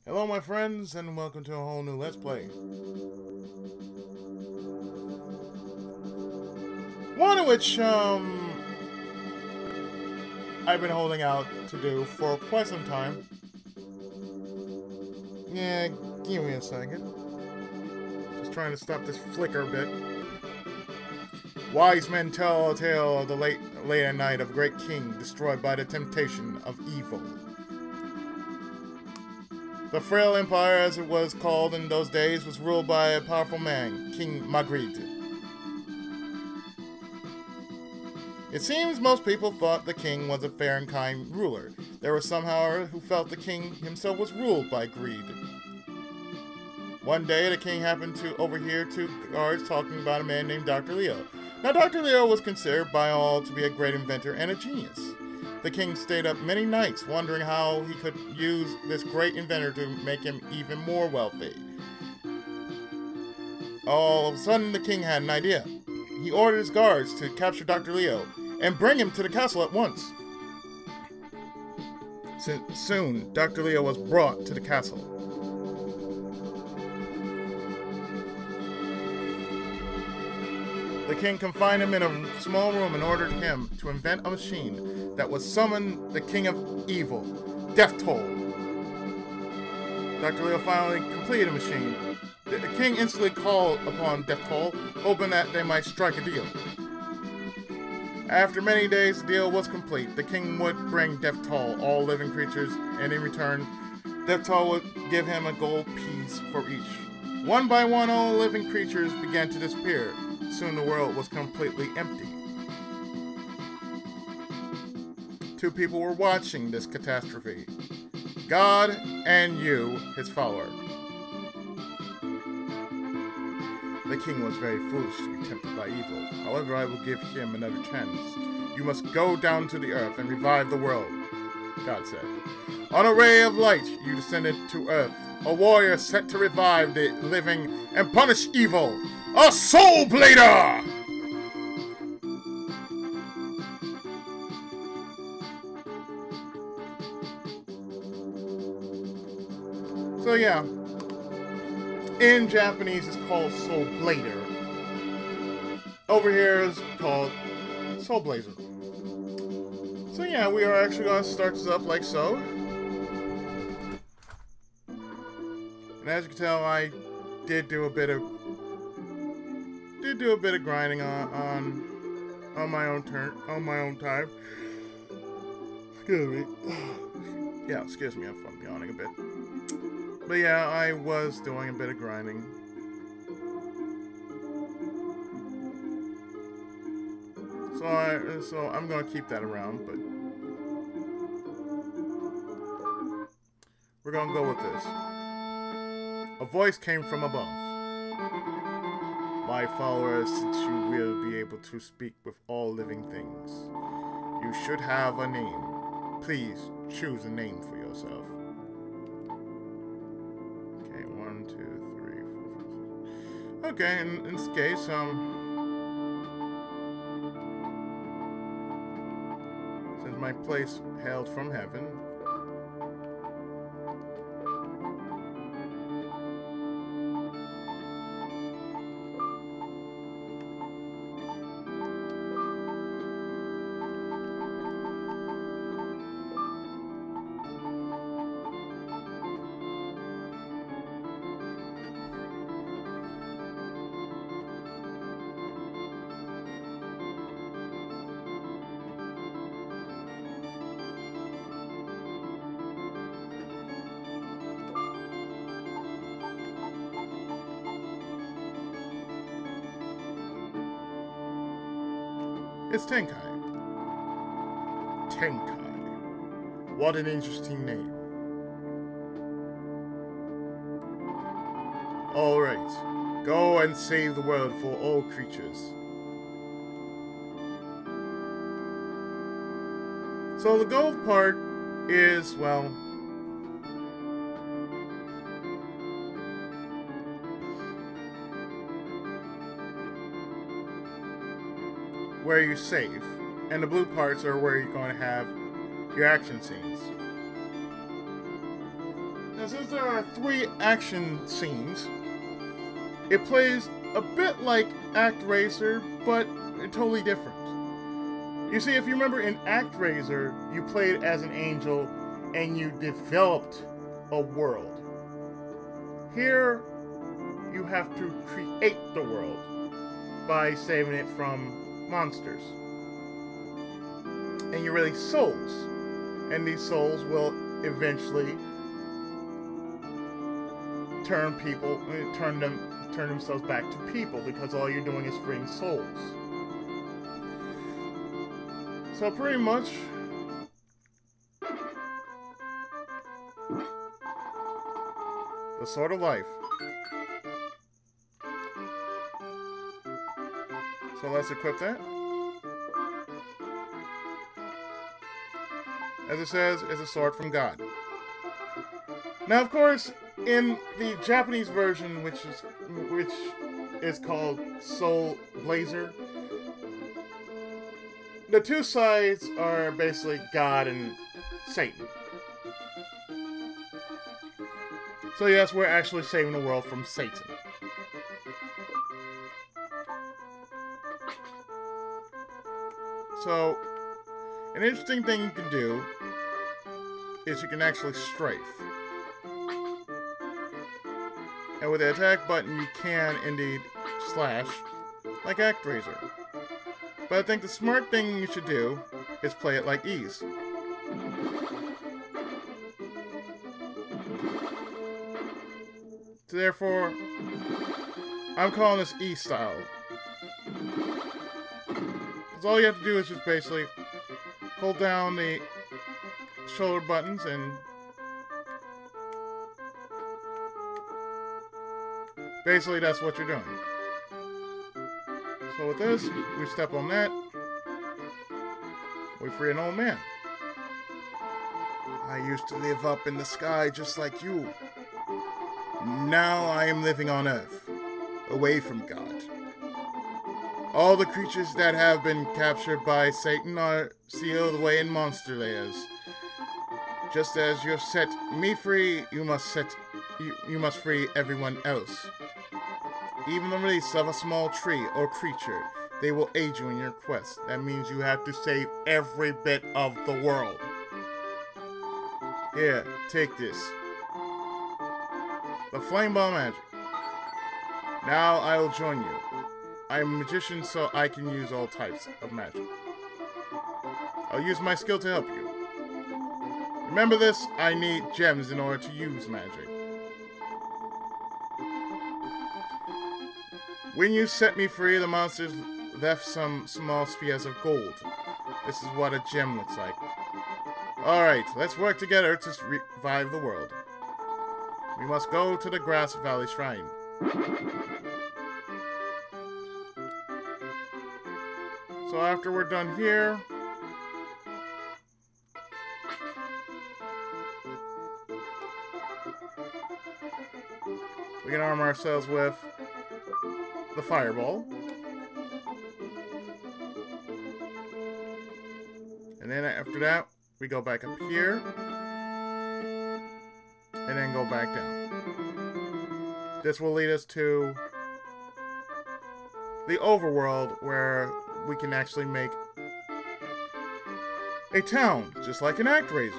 Hello my friends and welcome to a whole new Let's Play. One of which I've been holding out to do for quite some time. Yeah, give me a second. Just trying to stop this flicker a bit. Wise men tell a tale of the late at night of a great king destroyed by the temptation of evil. The frail empire, as it was called in those days, was ruled by a powerful man, King Magritte. It seems most people thought the king was a fair and kind ruler. There were some, however, who felt the king himself was ruled by greed. One day, the king happened to overhear two guards talking about a man named Dr. Leo. Now, Dr. Leo was considered by all to be a great inventor and a genius. The king stayed up many nights wondering how he could use this great inventor to make him even more wealthy. All of a sudden, the king had an idea. He ordered his guards to capture Dr. Leo and bring him to the castle at once. Soon, Dr. Leo was brought to the castle. The king confined him in a small room and ordered him to invent a machine that would summon the king of evil, Death Toll. Dr. Leo finally completed the machine. The king instantly called upon Death Toll, hoping that they might strike a deal. After many days, the deal was complete. The king would bring Death Toll all living creatures, and in return, Death Toll would give him a gold piece for each. One by one, all living creatures began to disappear. Soon the world was completely empty. Two people were watching this catastrophe. God and you, his follower. The king was very foolish to be tempted by evil. However, I will give him another chance. You must go down to the earth and revive the world, God said. On a ray of light, you descended to earth. A warrior set to revive the living and punish evil. A soul blader! So yeah, in Japanese it's called Soul Blader. Over here is called Soul Blazer. So yeah, we are actually going to start this up like so. And as you can tell, I did do a bit of grinding on my own time. Excuse me. Yeah, excuse me if I'm yawning a bit. But yeah, I was doing a bit of grinding. So I'm gonna keep that around, but we're gonna go with this. A voice came from above. My followers, since you will be able to speak with all living things, you should have a name. Please choose a name for yourself. Okay, 1, 2, 3, 4, 5. Okay, in this case, since my place hailed from heaven, it's Tenkai. Tenkai. What an interesting name. Alright, go and save the world for all creatures. So the gold part is, well, where you save, and the blue parts are where you're going to have your action scenes. Now, since there are 3 action scenes, it plays a bit like Actraiser, but totally different. You see, if you remember in Actraiser, you played as an angel and you developed a world. Here, you have to create the world by saving it from monsters. And you release souls. And these souls will eventually turn themselves back to people, because all you're doing is freeing souls. So pretty much, the Sword of Life. So let's equip that. As it says, it's a sword from God. Now, of course, in the Japanese version, which is called Soul Blazer, the 2 sides are basically God and Satan. So yes, we're actually saving the world from Satan. So, an interesting thing you can do is you can actually strafe. And with the attack button, you can indeed slash, like Actraiser. But I think the smart thing you should do is play it like Ys. So therefore, I'm calling this Ys style. Because all you have to do is just basically hold down the shoulder buttons and basically that's what you're doing. So with this, we step on that, we free an old man. I used to live up in the sky just like you. Now I am living on earth, away from God. All the creatures that have been captured by Satan are sealed away in monster layers. Just as you have set me free, you must free everyone else. Even the release of a small tree or creature, they will aid you in your quest. That means you have to save every bit of the world. Here, take this. The Flame Ball Magic. Now I will join you. I am a magician, so I can use all types of magic. I'll use my skill to help you. Remember this, I need gems in order to use magic. When you set me free, the monsters left some small spheres of gold. This is what a gem looks like. Alright, let's work together to revive the world. We must go to the Grass Valley Shrine. So after we're done here, we can arm ourselves with the Fireball. And then after that, we go back up here. And then go back down. This will lead us to the overworld, where we can actually make a town, just like an Actraiser.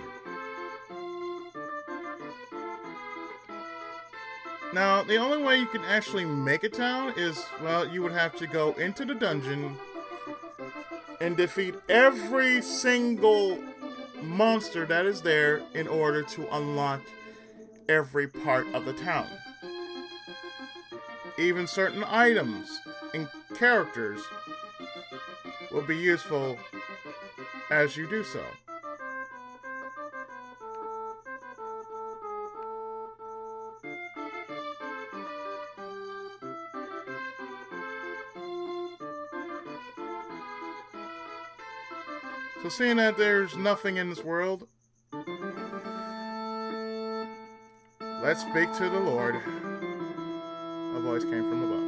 Now, the only way you can actually make a town is, well, you would have to go into the dungeon and defeat every single monster that is there in order to unlock every part of the town. Even certain items and characters will be useful as you do so. So seeing that there's nothing in this world, let's speak to the Lord. A voice came from above.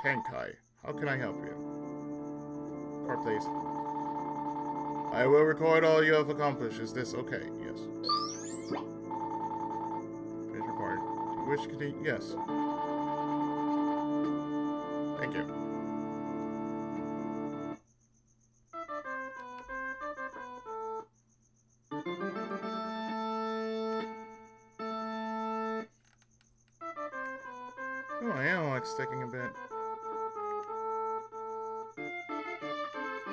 Tenkai, how can I help you? Card, please. I will record all you have accomplished. Is this okay? Yes. wish to continue? Yes. Thank you. Oh, I am like sticking a bit.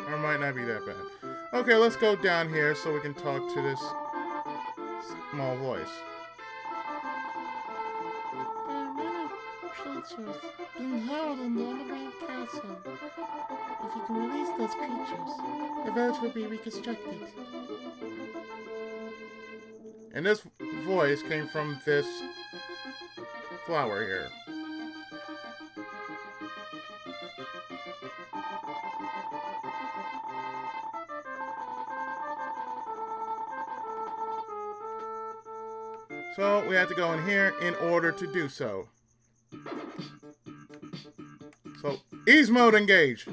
Or it might not be that bad. Okay, let's go down here so we can talk to this small voice. There are many creatures being held in the underground castle. If you can release those creatures, the village will be reconstructed. And this voice came from this flower here. So we have to go in here in order to do so. So, ease mode engage.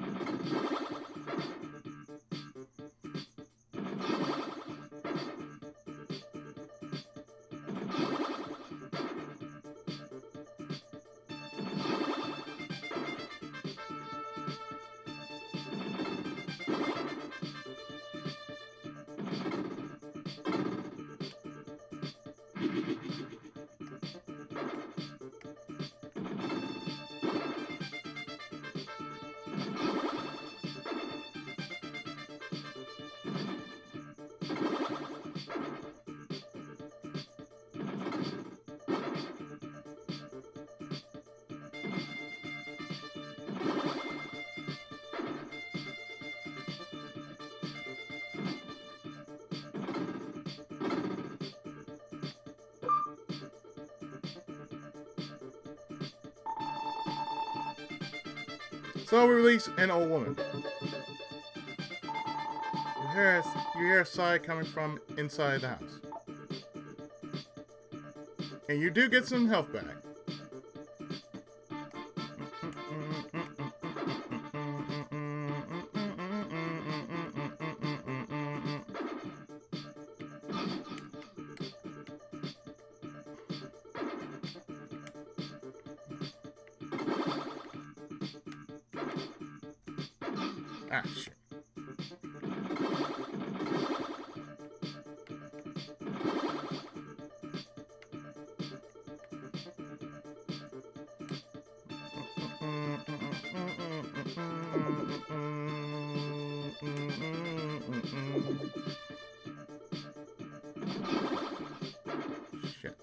So we release an old woman. You hear a sigh coming from inside the house. And you do get some health back. Ah, shit. Shit.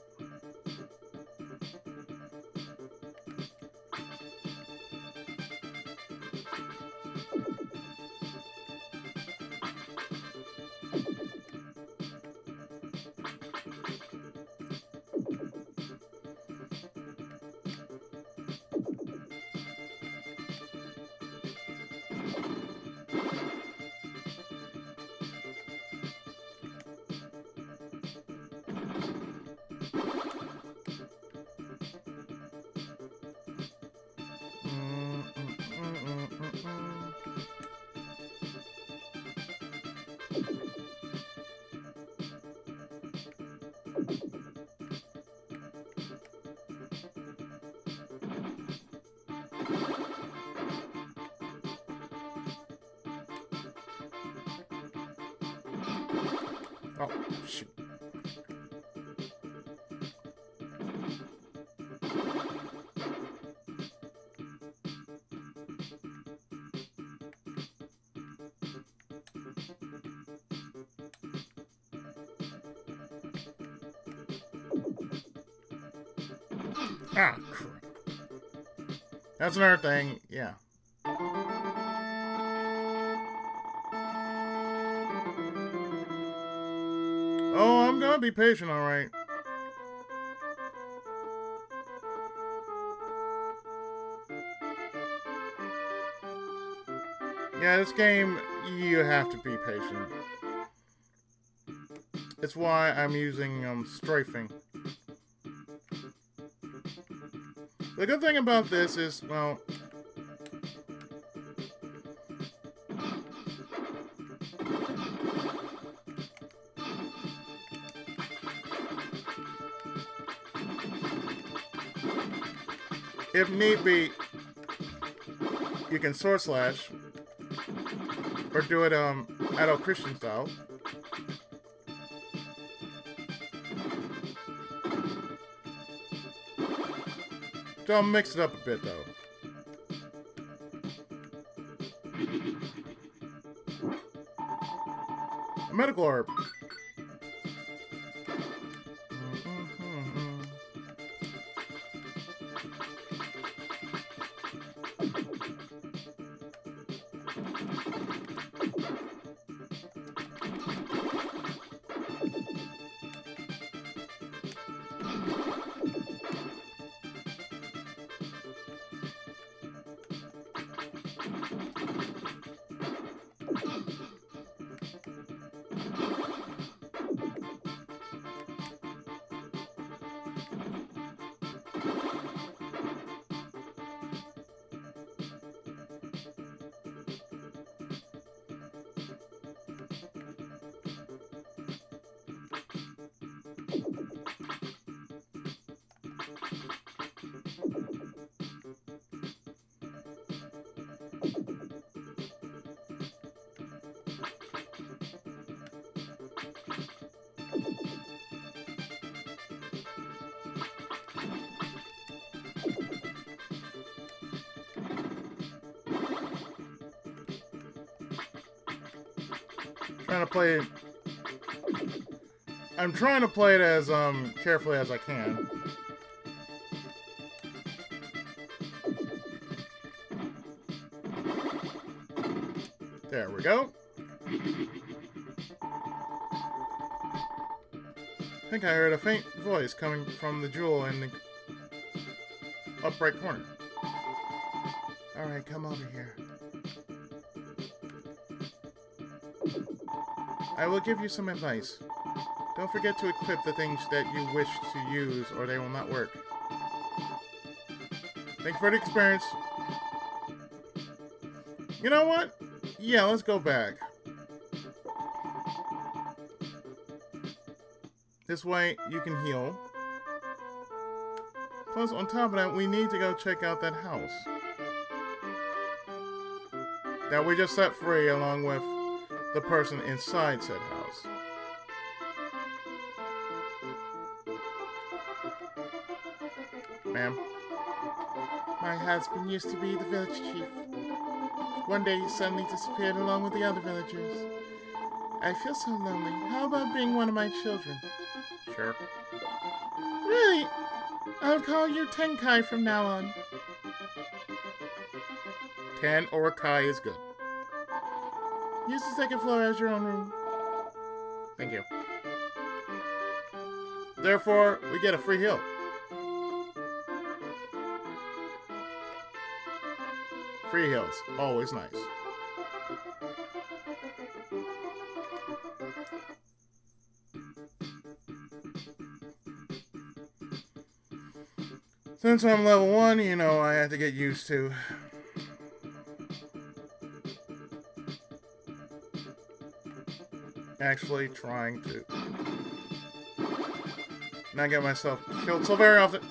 Oh, shoot. Ah, crap. That's another thing, yeah. Oh, I'm gonna be patient, alright. Yeah, this game, you have to be patient. It's why I'm using, strafing. The good thing about this is, well... If need be, you can sword slash. Or do it adult Christian style. Don't mix it up a bit though. A medical herb. I'm trying to play it as carefully as I can. There we go. I think I heard a faint voice coming from the jewel in the upright corner. Alright, come over here. I will give you some advice. Don't forget to equip the things that you wish to use, or they will not work. Thank you for the experience. You know what? Yeah, let's go back. This way, you can heal. Plus, on top of that, we need to go check out that house that we just set free, along with the person inside said house. Ma'am? My husband used to be the village chief. One day he suddenly disappeared along with the other villagers. I feel so lonely. How about being one of my children? Sure. Really? I'll call you Tenkai from now on. Ten or Kai is good. Use the second floor as your own room. Thank you. Therefore, we get a free heal. Free heals, always nice. Since I'm level 1, you know, I have to get used to actually trying to not get myself killed so very often.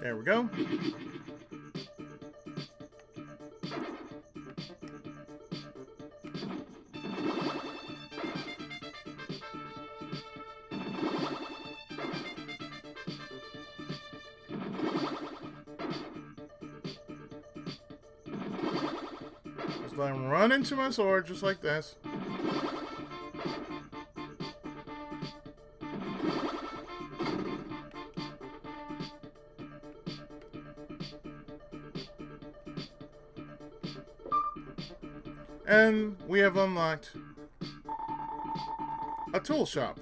There we go. Just let him run into my sword just like this. And we have unlocked a tool shop.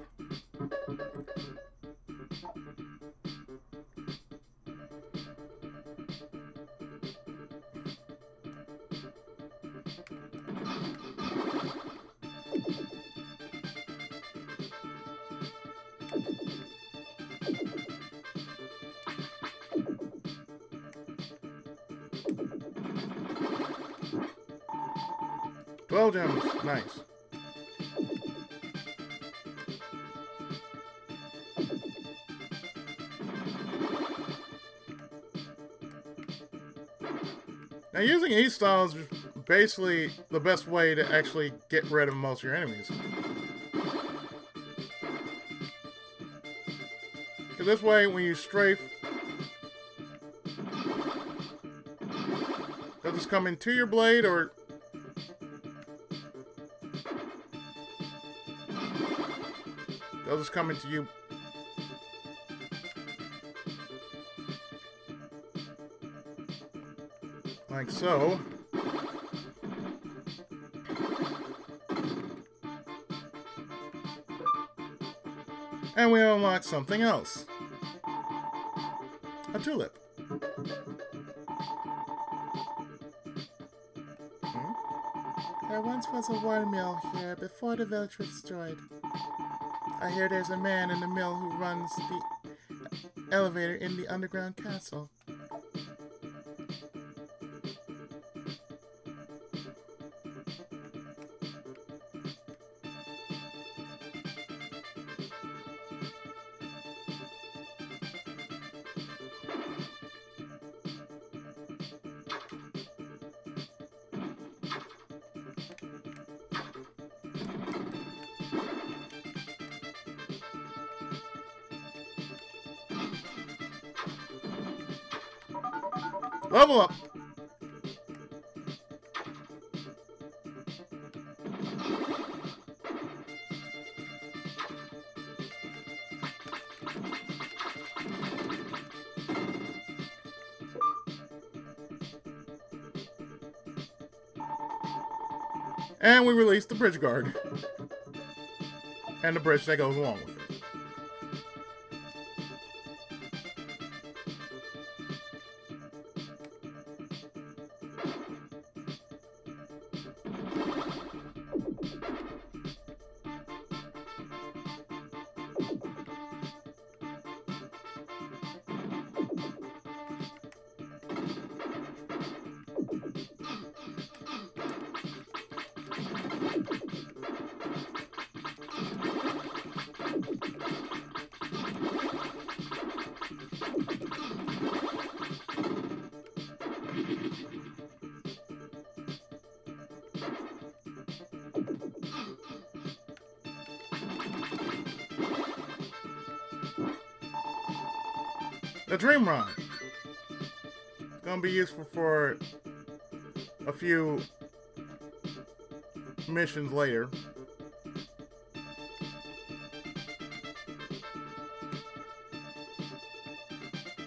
12 gems. Nice. Now, using E-Style is basically the best way to actually get rid of most of your enemies. Because this way, when you strafe, they'll just come into your blade, or they'll just come into you. Like so. And we unlock something else. A tulip. There once was a watermill here before the village was destroyed. I hear there's a man in the mill who runs the elevator in the underground castle. Level up! And we release the bridge guard. And the bridge that goes along with it. The Dream Rod. It's gonna be useful for a few missions later.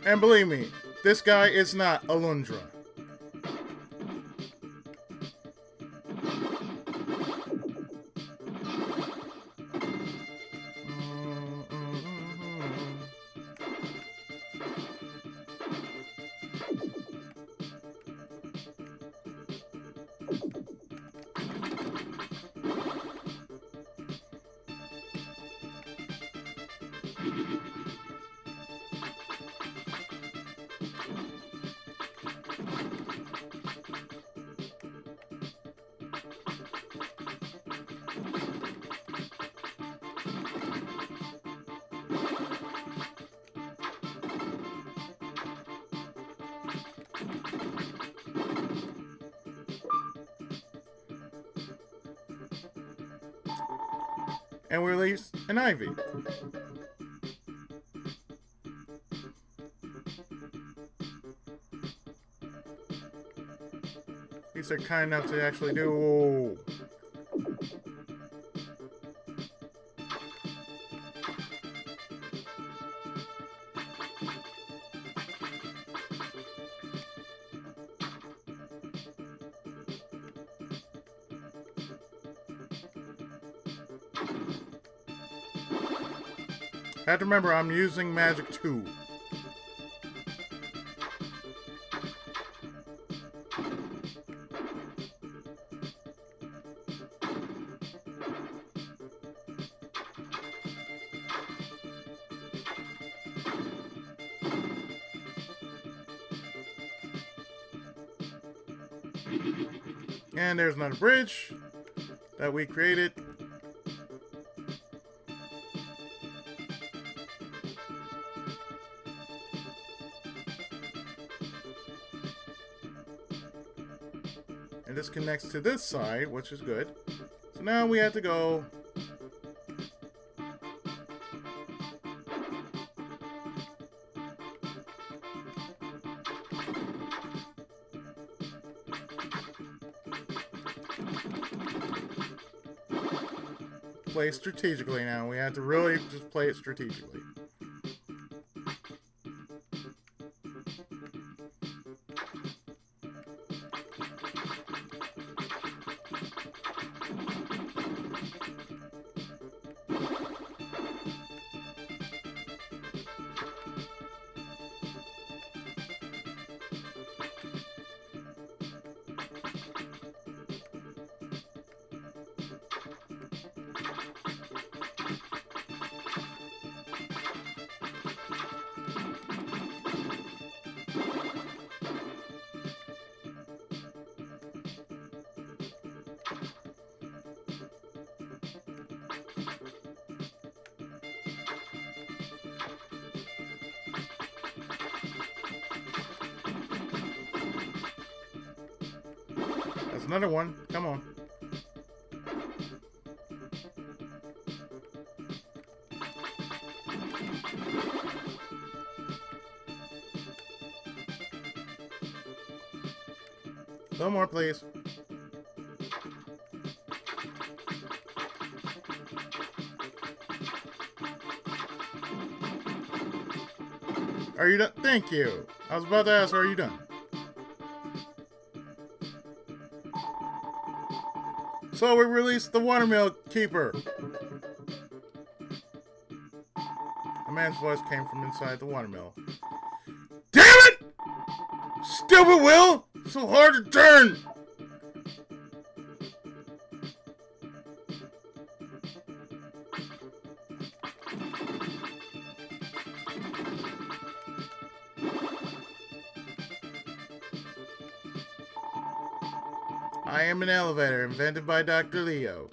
And believe me, this guy is not Alundra. And we release an Ivy. These are kind enough to actually do. I have to remember I'm using Magic 2. And there's another bridge. that we created. And this connects to this side, which is good. So now we have to go play strategically now. We have to really just play it strategically. That's another one. Come on. No more, please. Are you done? Thank you. I was about to ask, are you done? So we released the watermill keeper. A man's voice came from inside the watermill. Damn it! Stupid Will! So hard to turn! I am an elevator invented by Dr. Leo.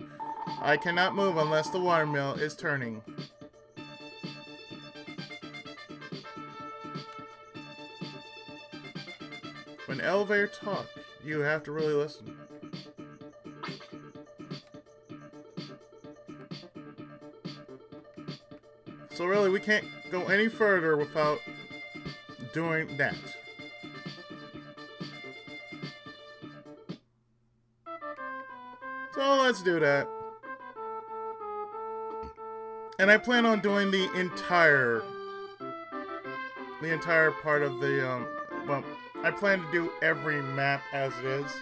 I cannot move unless the watermill is turning. When elevator talk, you have to really listen. So really, we can't go any further without doing that. So let's do that. And I plan on doing the entire part of the, well, I plan to do every map as it is.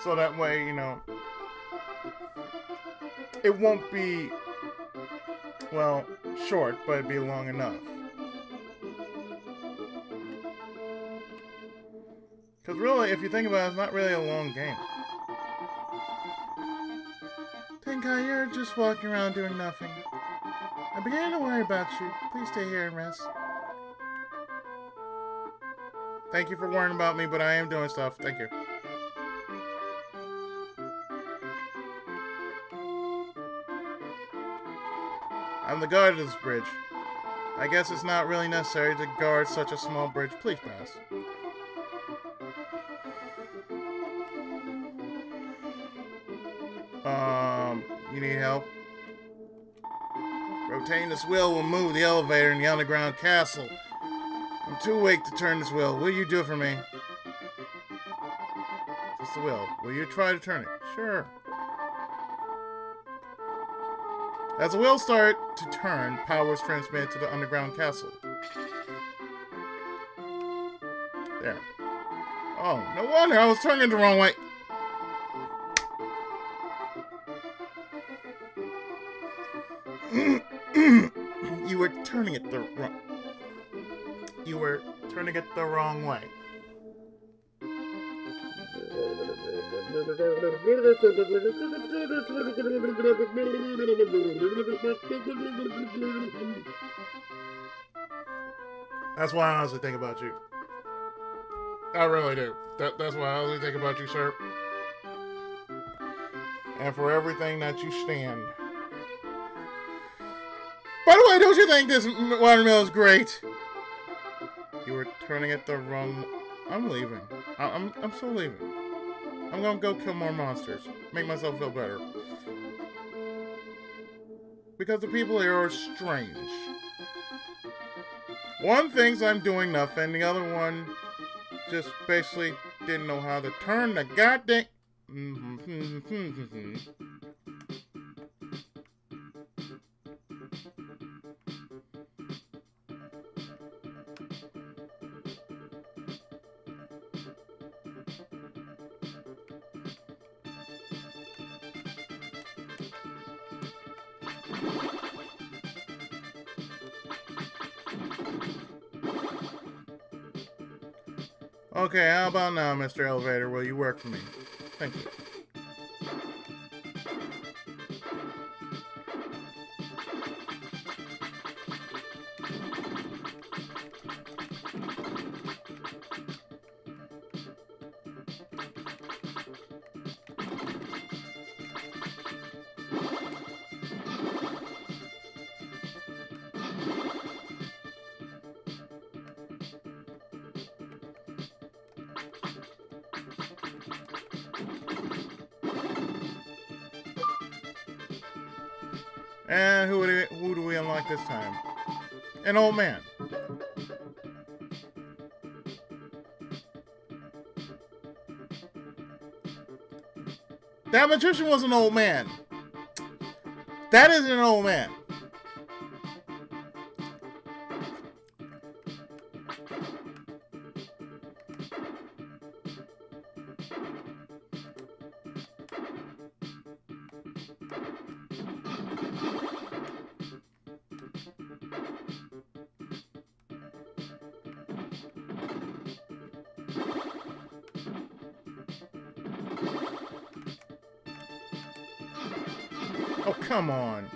So that way, you know, it won't be, well, short, but it'd be long enough. Because really, if you think about it, it's not really a long game. Tenkai, you're just walking around doing nothing. I'm beginning to worry about you. Please stay here and rest. Thank you for worrying about me, but I am doing stuff. Thank you. I'm the guard of this bridge. I guess it's not really necessary to guard such a small bridge. Please pass. You need help? Rotating this wheel will move the elevator in the underground castle. I'm too weak to turn this wheel. Will you do it for me? Just the wheel. Will you try to turn it? Sure. As the wheel starts to turn, power is transmitted to the underground castle. There. Oh, no wonder I was turning it the wrong way. You were turning it the wrong. You were turning it the wrong way. That's why I honestly think about you. I really do. That's why I honestly think about you, sir. and for everything that you stand. By the way, don't you think this watermelon is great? You were turning it the wrong... I'm leaving. I'm still leaving. I'm gonna go kill more monsters. Make myself feel better. Because the people here are strange. One thinks I'm doing nothing, the other one just basically didn't know how to turn the goddamn... Okay, how about now, Mr. Elevator? Will you work for me? Thank you. And who do we unlock this time? An old man. That magician was an old man. That isn't an old man. Oh, come on.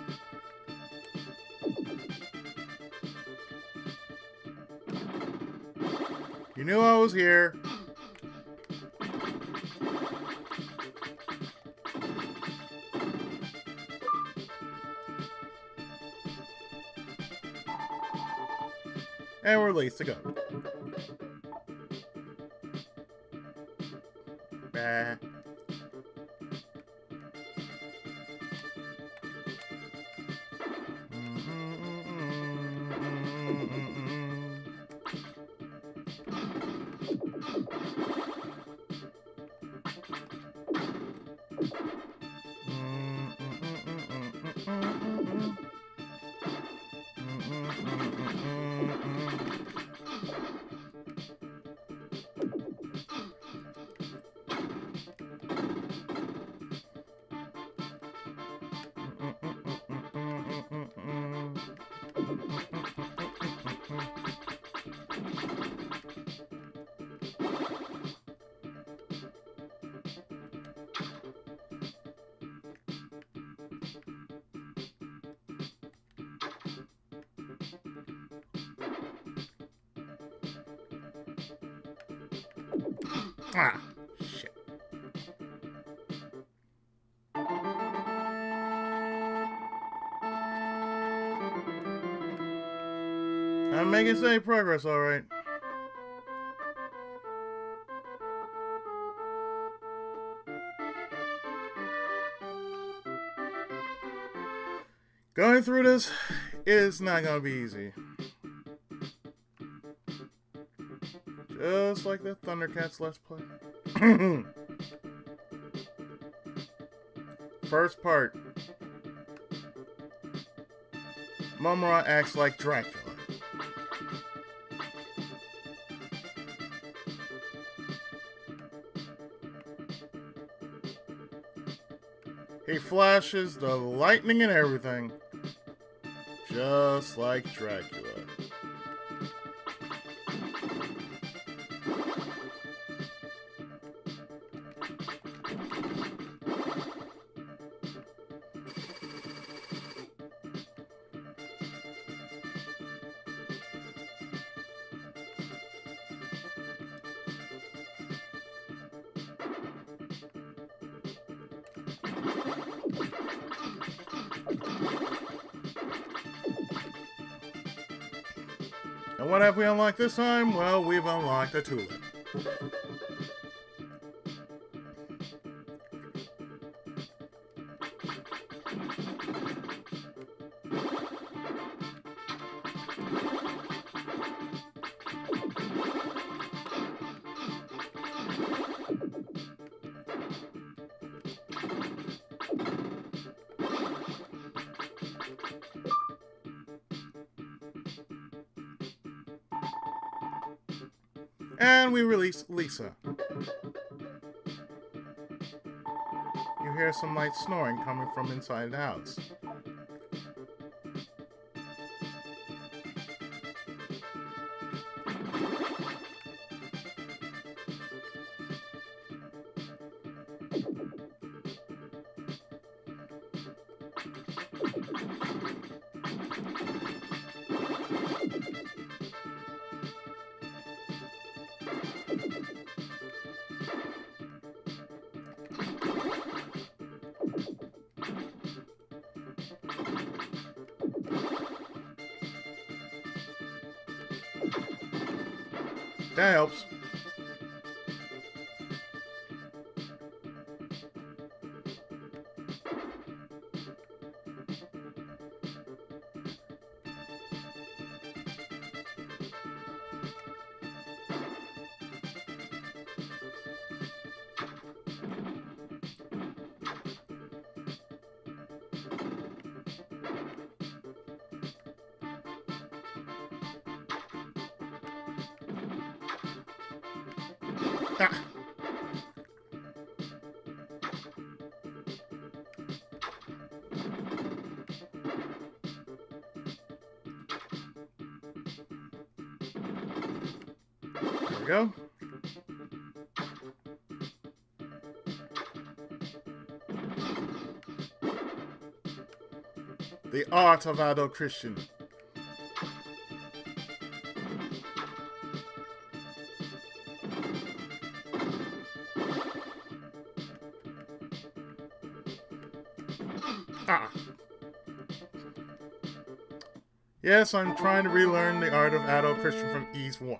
You knew I was here. And we're released to go. Bah. Ah, shit. I'm making steady progress, alright. Going through this is not gonna be easy. Just like the Thundercats Let's Play. First part. Mumra acts like Dracula. He flashes the lightning and everything. Just like Dracula. And what have we unlocked this time? Well, we've unlocked a tulip. And we release Lisa. You hear some light snoring coming from inside the house. That helps. Ah. There we go. The art of adult Christian. Ah. Yes, I'm trying to relearn the art of adult Christian from Ease 1.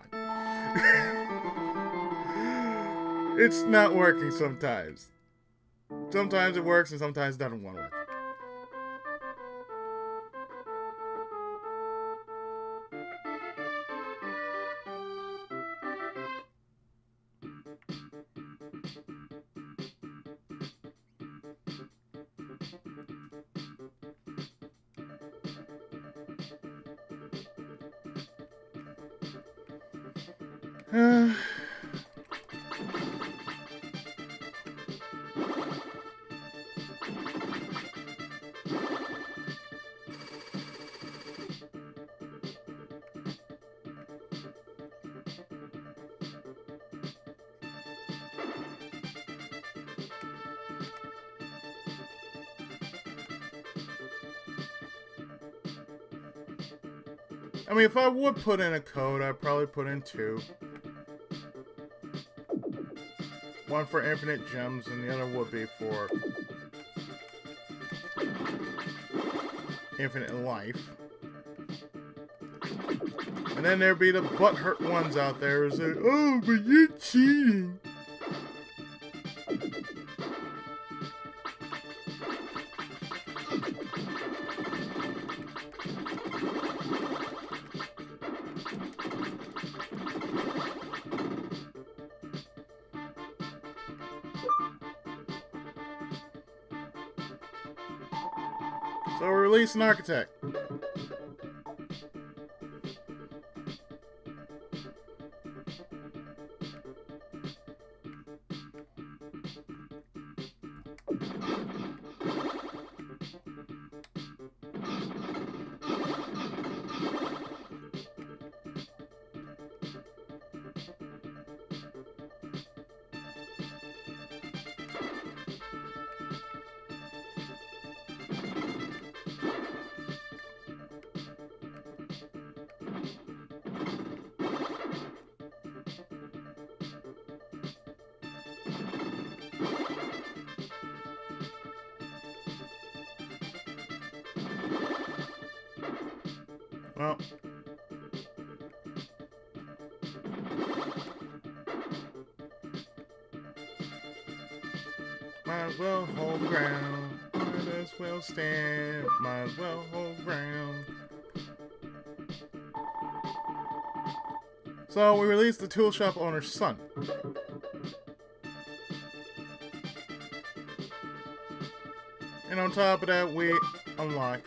It's not working sometimes. Sometimes it works and sometimes it doesn't want to work. I mean, if I would put in a code, I'd probably put in 2. One for infinite gems, and the other would be for infinite life. And then there'd be the butthurt ones out there who say, "Oh, but you're cheating." So release an architect. Well. Might as well hold the ground. Might as well stand. Might as well hold ground. So we released the tool shop owner's son. And on top of that, we unlock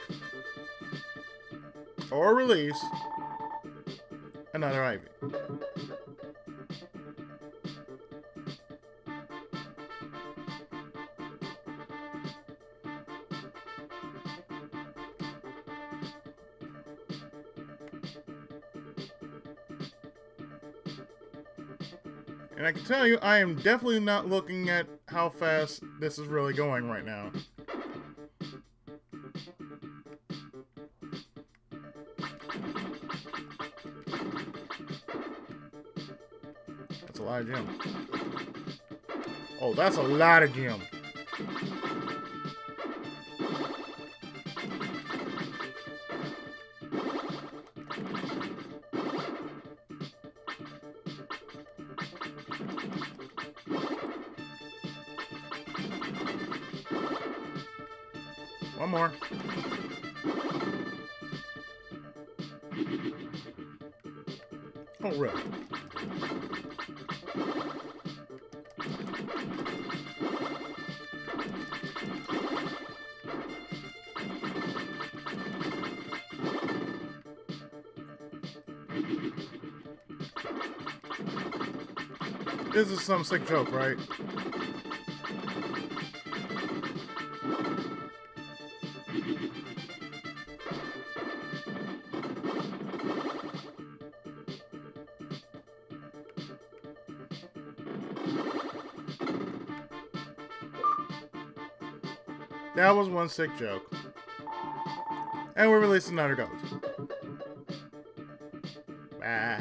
or release another Ivy. And I can tell you, I am definitely not looking at how fast this is really going right now. That's a lot of gem. Oh, that's a lot of gem. One more. Oh, really? This is some sick joke, right? That was one sick joke. And we released another goat. Ah.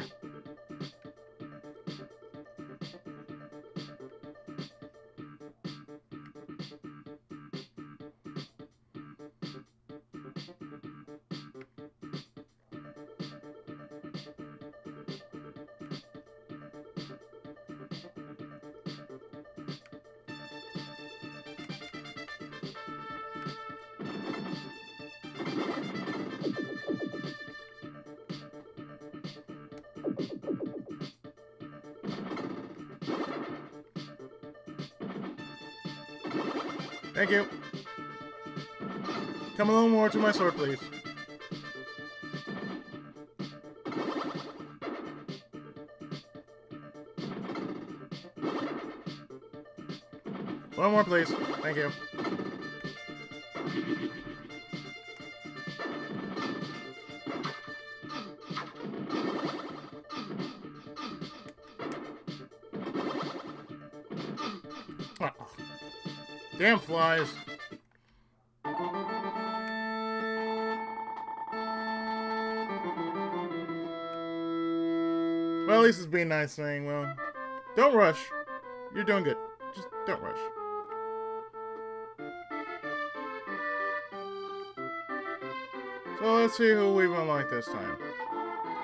Thank you. Come a little more to my sword, please. One more, please. Thank you. Oh. Damn flies. Well, at least it's being nice saying, well, don't rush. You're doing good. Just don't rush. So let's see who we've unlocked this time.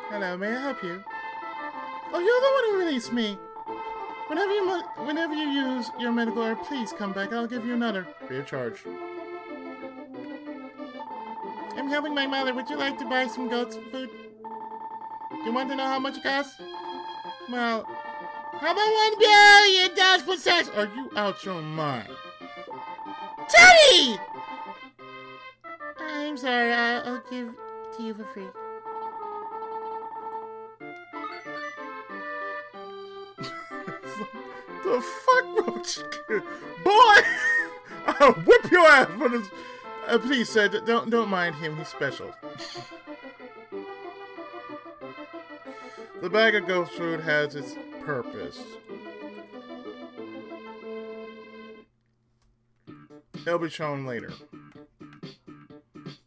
Hello, may I help you? Oh, you're the one who released me. Whenever you use your medical herb, please come back. I'll give you another. Free of charge. I'm helping my mother. Would you like to buy some goat's food? Do you want to know how much it costs? Well, how about $1 billion for sex? Are you out your mind? Teddy! I'm sorry. I'll give it to you for free. The fuck, Roach? Boy! I'll whip your ass for this. Please, sir, don't mind him. He's special. The bag of ghost food has its purpose. It'll be shown later.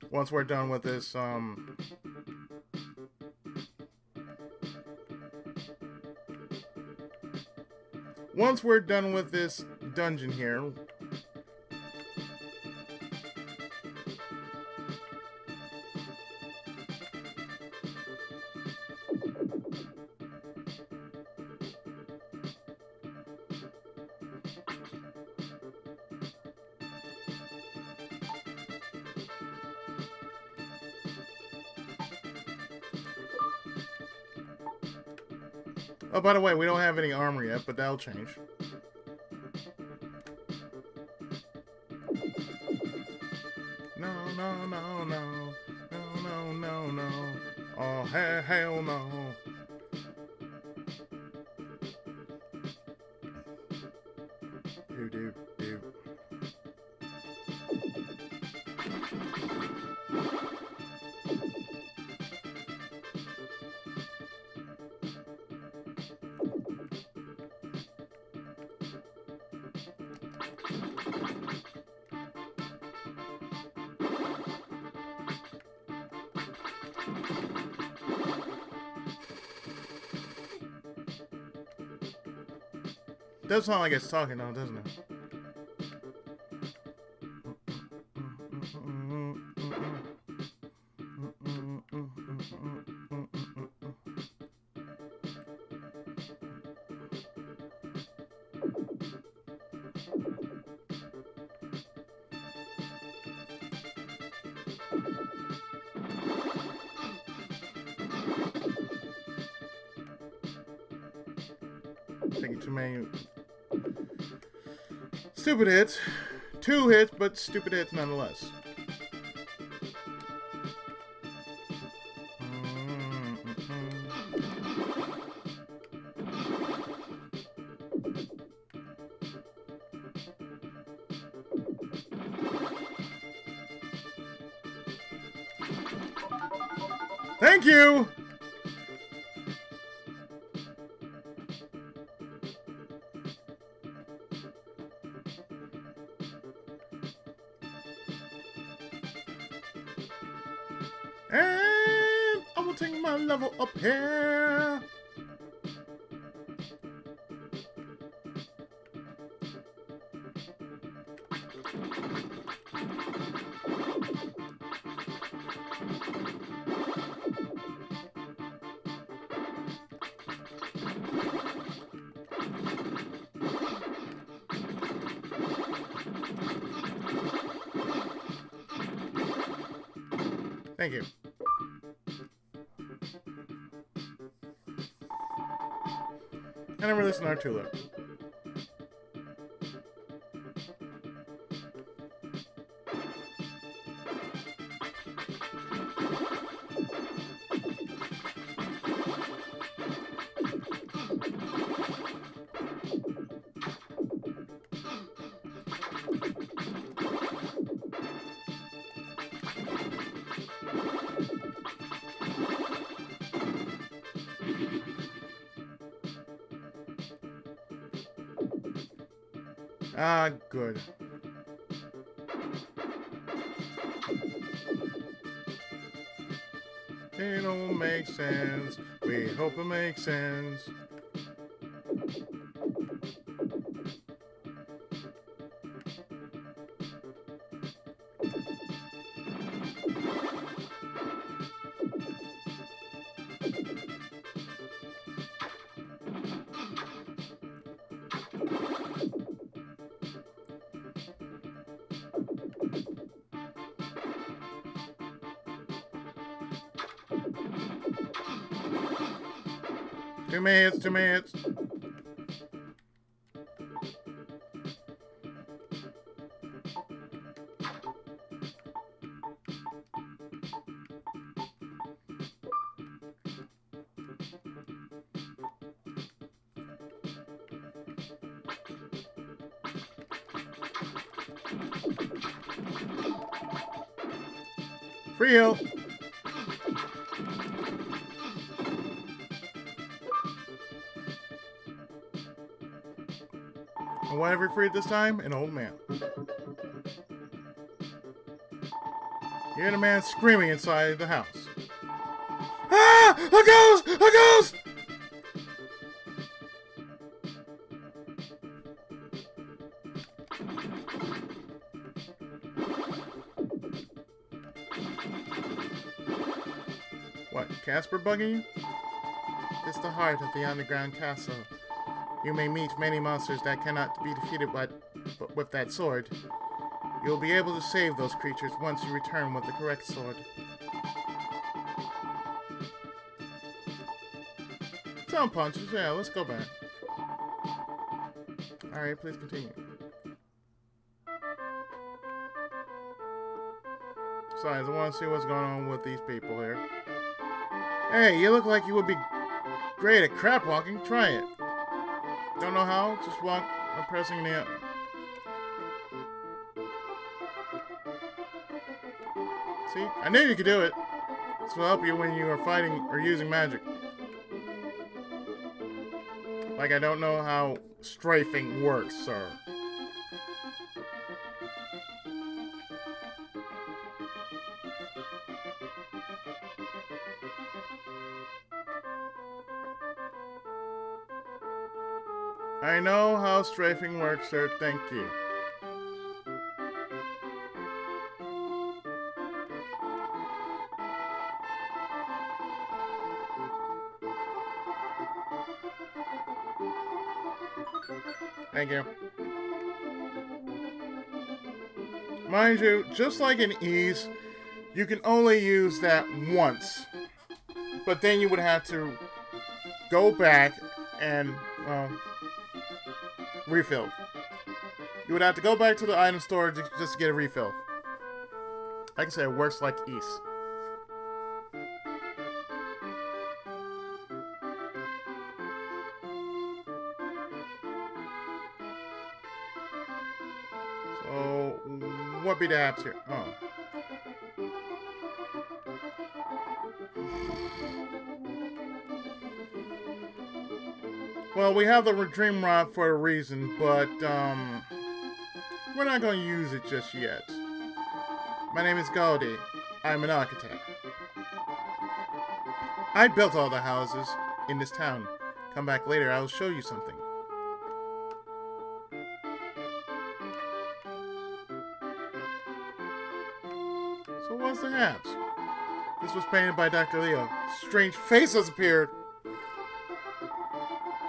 Once we're done with this, once we're done with this dungeon here, Oh, by the way, we don't have any armor yet, but that'll change. No, no, no, no. No, no, no, no. Oh, hell no. Do. Does sound like it's talking though, doesn't it? Taking too many stupid hits. 2 hits, but stupid hits nonetheless. Thank you! And I will take my level up here. Thank you. And I'm releasing our tulip. Ah, good. It don't make sense. We hope it makes sense. Two minutes. Free heal. And whatever freed this time, an old man. You hear the man screaming inside the house. Ah! A ghost! A ghost! What, Casper bugging you? This is the heart of the underground castle. You may meet many monsters that cannot be defeated but with that sword. You'll be able to save those creatures once you return with the correct sword. Some punches, yeah, let's go back. Alright, please continue. Besides, I want to see what's going on with these people here. Hey, you look like you would be great at crap walking. Try it. Don't know how? Just walk by pressing the... See? I knew you could do it. This will help you when you are fighting or using magic. Like I don't know how strafing works, sir. I know how strafing works, sir. Thank you. Thank you. Mind you, just like in Ease, you can only use that once. But then you would have to go back and, well, refill. You would have to go back to the item store just to get a refill. Like I said, it works like Ease. So, what be the apps here? Oh. Well, we have the Dream Rod for a reason, but, we're not going to use it just yet. My name is Gaudi. I'm an architect. I built all the houses in this town. Come back later, I'll show you something. So what's the haps? This was painted by Dr. Leo. Strange faces appeared.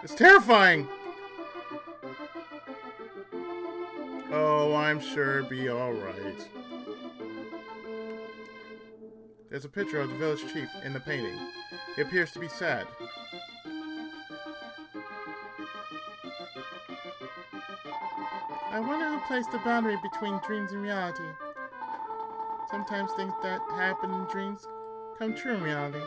It's terrifying! Oh, I'm sure it'll be alright. There's a picture of the village chief in the painting. He appears to be sad. I wonder who placed the boundary between dreams and reality. Sometimes things that happen in dreams come true in reality.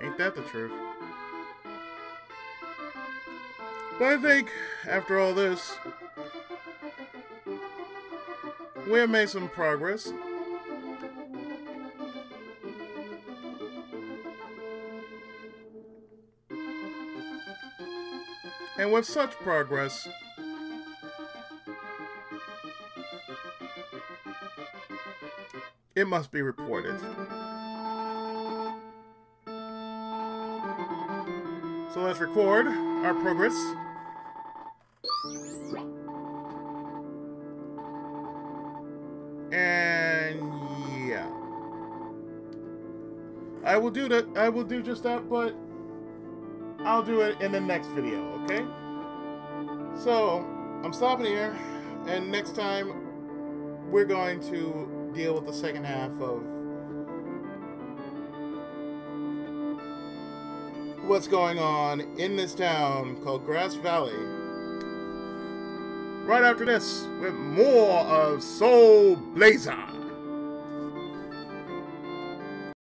Ain't that the truth? But I think, after all this, we have made some progress. And with such progress, it must be reported. So let's record our progress. And yeah. I will do that. I will do just that, but I'll do it in the next video, okay? So, I'm stopping here, and next time we're going to deal with the second half of what's going on in this town called Grass Valley. Right after this, with more of Soul Blazer.